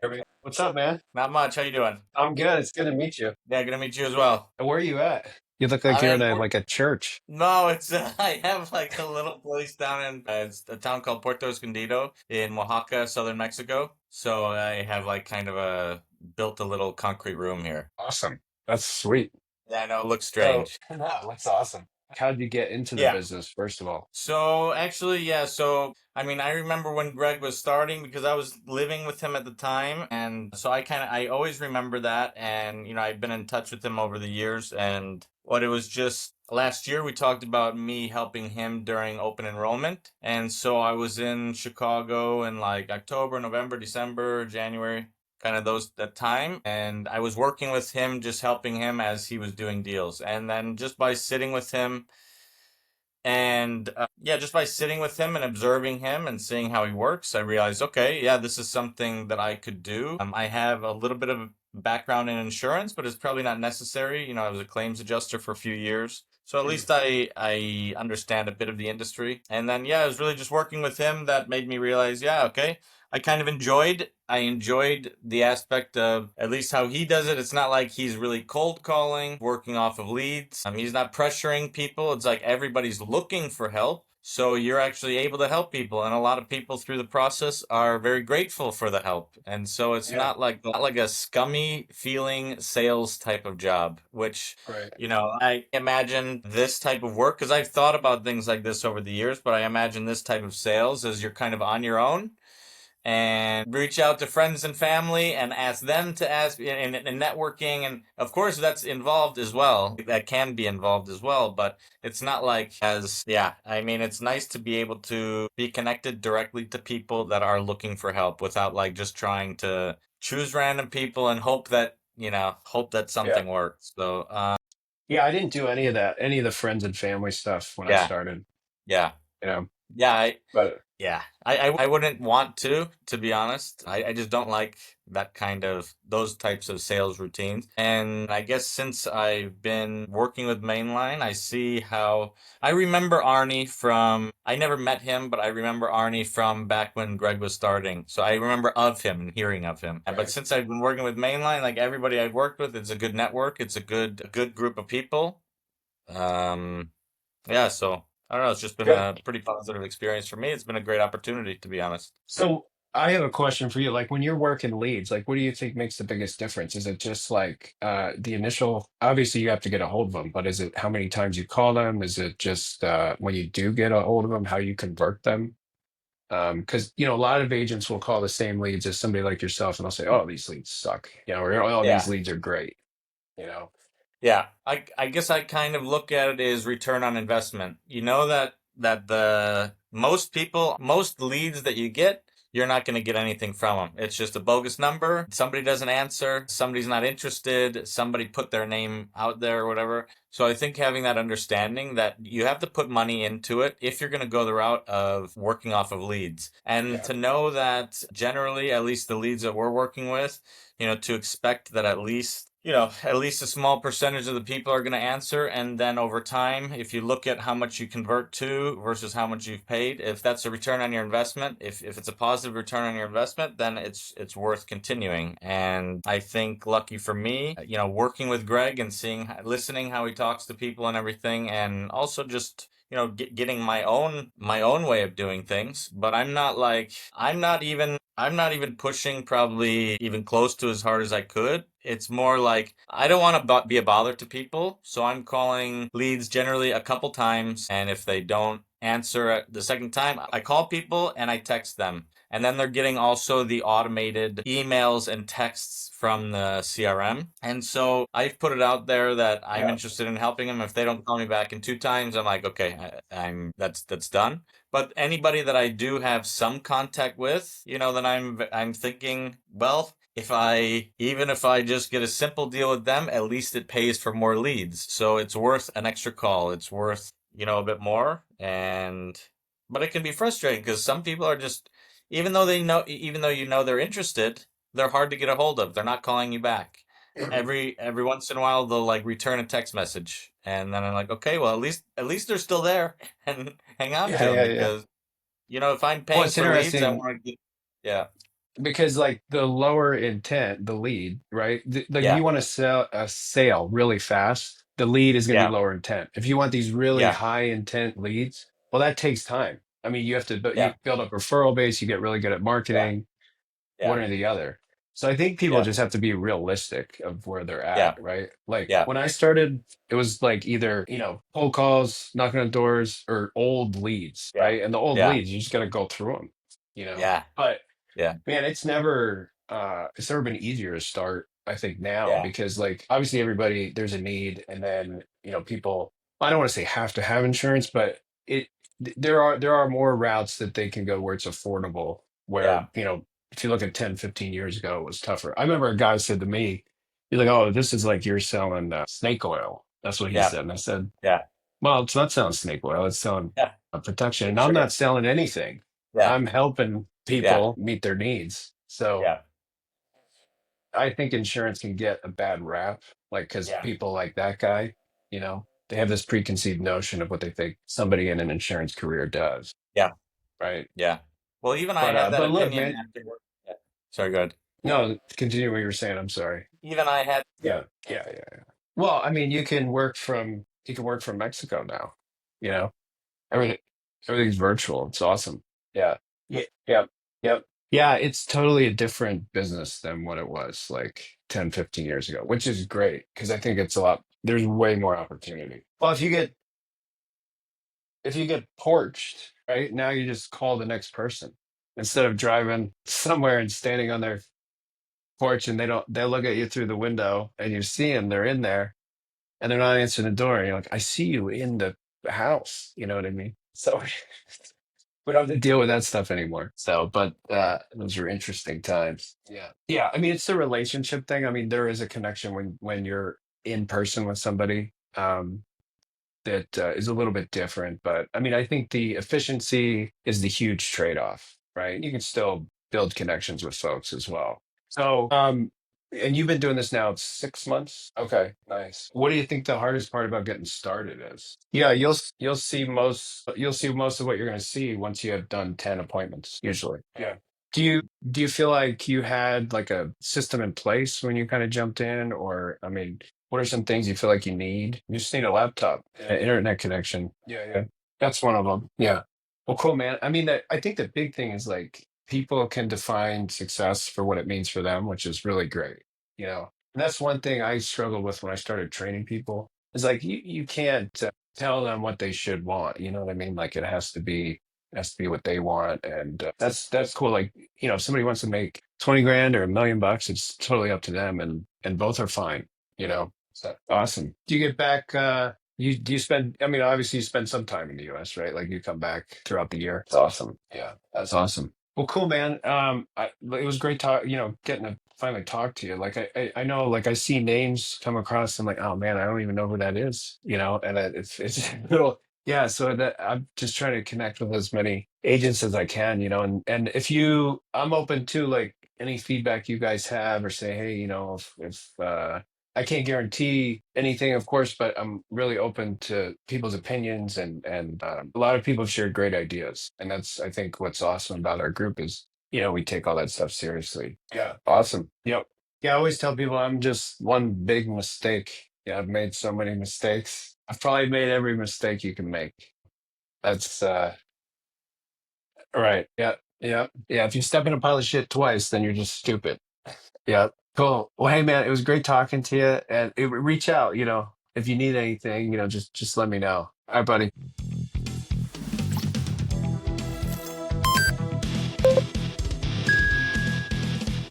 What's up, man? Not much. How you doing? I'm good. It's good to meet you. Yeah, good to meet you as well. Where are you at? You look like I'm you're in in. like a church. No, it's I have like a little place down in it's a town called Puerto Escondido in Oaxaca, southern Mexico. So I have like kind of a built a little concrete room here. Awesome. That's sweet. Yeah, I know it looks So, strange. no, that's awesome. How'd you get into the Yeah. business, first of all? So actually, yeah. So I mean, I remember when Greg was starting because I was living with him at the time, and so I always remember that, and I've been in touch with him over the years, and what it was just last year we talked about me helping him during open enrollment, and so I was in Chicago in like October, November, December, January. Kind of those that time, and I was working with him, just helping him as he was doing deals, and then just by sitting with him and yeah, just by sitting with him and observing him and seeing how he works, I realized, okay, yeah, this is something that I could do. I have a little bit of background in insurance, but it's probably not necessary. I was a claims adjuster for a few years. So at least I understand a bit of the industry. And then yeah, it was really just working with him that made me realize, yeah, okay, I enjoyed the aspect of at least how he does it. It's not like he's really cold calling, working off of leads. He's not pressuring people. It's like everybody's looking for help. So you're actually able to help people, and a lot of people through the process are very grateful for the help. And so it's Yeah, not like a scummy feeling sales type of job, which right. I imagine this type of work because I've thought about things like this over the years, but I imagine this type of sales as you're kind of on your own and reach out to friends and family and ask them to ask in networking, and of course that's involved as well, that can be involved as well, but it's not like as yeah, I mean it's nice to be able to be connected directly to people that are looking for help without like just trying to choose random people and hope that Yeah. something works. So Yeah, I didn't do any of that, any of the friends and family stuff when I yeah, started, yeah, you know. yeah, But yeah, I wouldn't want to be honest. I just don't like that kind of those types of sales routines. And I guess since I've been working with Mainline, I see how I remember Arnie from, I never met him, but I remember Arnie from back when Greg was starting. So I remember of him and hearing of him. But right. since I've been working with Mainline, like everybody I've worked with, it's a good network. It's a good group of people. Um, yeah, so I don't know. It's just been Good. a pretty positive experience for me. It's been a great opportunity, to be honest. So I have a question for you. Like when you're working leads, like what do you think makes the biggest difference? Is it just like the initial, obviously you have to get a hold of them, but is it how many times you call them? Is it just when you do get a hold of them, how you convert them? Because a lot of agents will call the same leads as somebody like yourself and they'll say, "Oh, these leads suck," or "Oh, these Yeah. leads are great," you know. Yeah. I guess I kind of look at it as return on investment. You know that the most leads that you get, you're not going to get anything from them. It's just a bogus number. Somebody doesn't answer. Somebody's not interested. Somebody put their name out there or whatever. So I think having that understanding that you have to put money into it if you're going to go the route of working off of leads. And Yeah. to know that generally, at least the leads that we're working with, to expect that at least a small percentage of the people are going to answer. And then over time, if you look at how much you convert to versus how much you've paid, if that's a return on your investment, if it's a positive return on your investment, then it's worth continuing. And I think lucky for me, working with Greg and listening how he talks to people and everything, and also just getting my own way of doing things. But I'm not even pushing probably even close to as hard as I could. It's more like I don't want to be a bother to people, so I'm calling leads generally a couple times, and if they don't answer at the second time, I call people and I text them. And then they're getting also the automated emails and texts from the CRM. And so I've put it out there that I'm Yeah. interested in helping them. If they don't call me back in two times, I'm like, okay, I'm that's done. But anybody that I do have some contact with, then I'm thinking, well, even if I just get a simple deal with them, at least it pays for more leads. So it's worth an extra call. It's worth, a bit more. But it can be frustrating because some people are just, even though they're interested, they're hard to get a hold of. They're not calling you back. Every once in a while they'll like return a text message, and then I'm like, okay, well at least they're still there, and hang on Yeah, to them yeah, yeah. because if I'm Well, paying it's for leads, I interesting. want to get, yeah, because like the lower intent, the lead, right? Like if Yeah. you want to sell a sale really fast, the lead is going to be Yeah. lower intent. If you want these really Yeah. high intent leads, well, that takes time. I mean, you have to you Yeah. build up referral base, you get really good at Yeah. marketing, one Yeah. or the other. So I think people Yeah. just have to be realistic of where they're Yeah. at, right? Like Yeah. when I started, it was like either, cold calls, knocking on doors, or old leads, Yeah. right? And the old Yeah. leads, you just got to go through them. Yeah. But Yeah. man, it's never been easier to start, I think now, Yeah. because like obviously everybody there's a need, and then people, I don't want to say have to have insurance, but it there are more routes that they can go where it's affordable, Yeah. where if you look at 10, 15 years ago, it was tougher. I remember a guy said to me, he's like, "Oh, this is like you're selling snake oil." That's what he Yeah. said. And I said, Yeah. well, it's not selling snake oil, it's selling Yeah. protection. And I'm Sure. not selling anything. Yeah. I'm helping Yeah. people meet their needs. So Yeah. I think insurance can get a bad rap, like because Yeah. people like that guy, they have this preconceived notion of what they think somebody in an insurance career does, Yeah. right? Yeah. Well, even I But had that but look, opinion man, after work. Yeah. Sorry, good. no, continue what you were saying. I'm sorry. Even I had. Yeah, yeah, yeah, yeah. Well, I mean, you can work from Mexico now. You know, everything everything's virtual. It's awesome. Yeah. Yeah. Yep. Yep. Yeah, it's totally a different business than what it was like 10, 15 years ago, which is great because I think there's way more opportunity. Well, if you get porched, right? Now you just call the next person instead of driving somewhere and standing on their porch, and they look at you through the window and you see them, they're in there and they're not answering the door. And you're like, I see you in the house. You know what I mean? So we don't have to deal with that stuff anymore. So, but those were interesting times. Yeah. Yeah. I mean, it's the relationship thing. I mean, there is a connection when you're in person with somebody. That is a little bit different. But I mean, I think the efficiency is the huge trade-off, right? You can still build connections with folks as well. So, and you've been doing this now 6 months. Okay, nice. What do you think the hardest part about getting started is? Yeah, you'll see most of what you're going to see once you have done 10 appointments, usually. Yeah. Do you feel like you had like a system in place when you kind of jumped in, or I mean, what are some things you feel like you need? You just need a laptop, an internet connection. Yeah, yeah. That's one of them. Yeah. Well, cool, man. I mean, I think the big thing is like people can define success for what it means for them, which is really great. And that's one thing I struggled with when I started training people. It's like you can't tell them what they should want. You know what I mean? Like it has to be what they want, and that's cool. Like if somebody wants to make 20 grand or $1 million, it's totally up to them, and both are fine. So awesome. Do you get back? Do you spend? I mean, obviously you spend some time in the U.S., right? Like you come back throughout the year. It's awesome. Yeah, that's awesome. Well, cool, man. It was great talk. Getting to finally talk to you. Like I know, like I see names come across. I'm like, oh man, I don't even know who that is. And it's a little. Yeah, so that I'm just trying to connect with as many agents as I can, and I'm open to like any feedback you guys have, or say, hey, if I can't guarantee anything, of course, but I'm really open to people's opinions, and a lot of people have shared great ideas, and that's I think what's awesome about our group is we take all that stuff seriously. Yeah, awesome. Yep. Yeah, I always tell people I'm just one big mistake. Yeah, I've made so many mistakes. I've probably made every mistake you can make. That's right. Yeah, yeah, yeah. If you step in a pile of shit twice, then you're just stupid. Yeah, cool. Well, hey man, it was great talking to you, and reach out. If you need anything, just let me know. All right, buddy.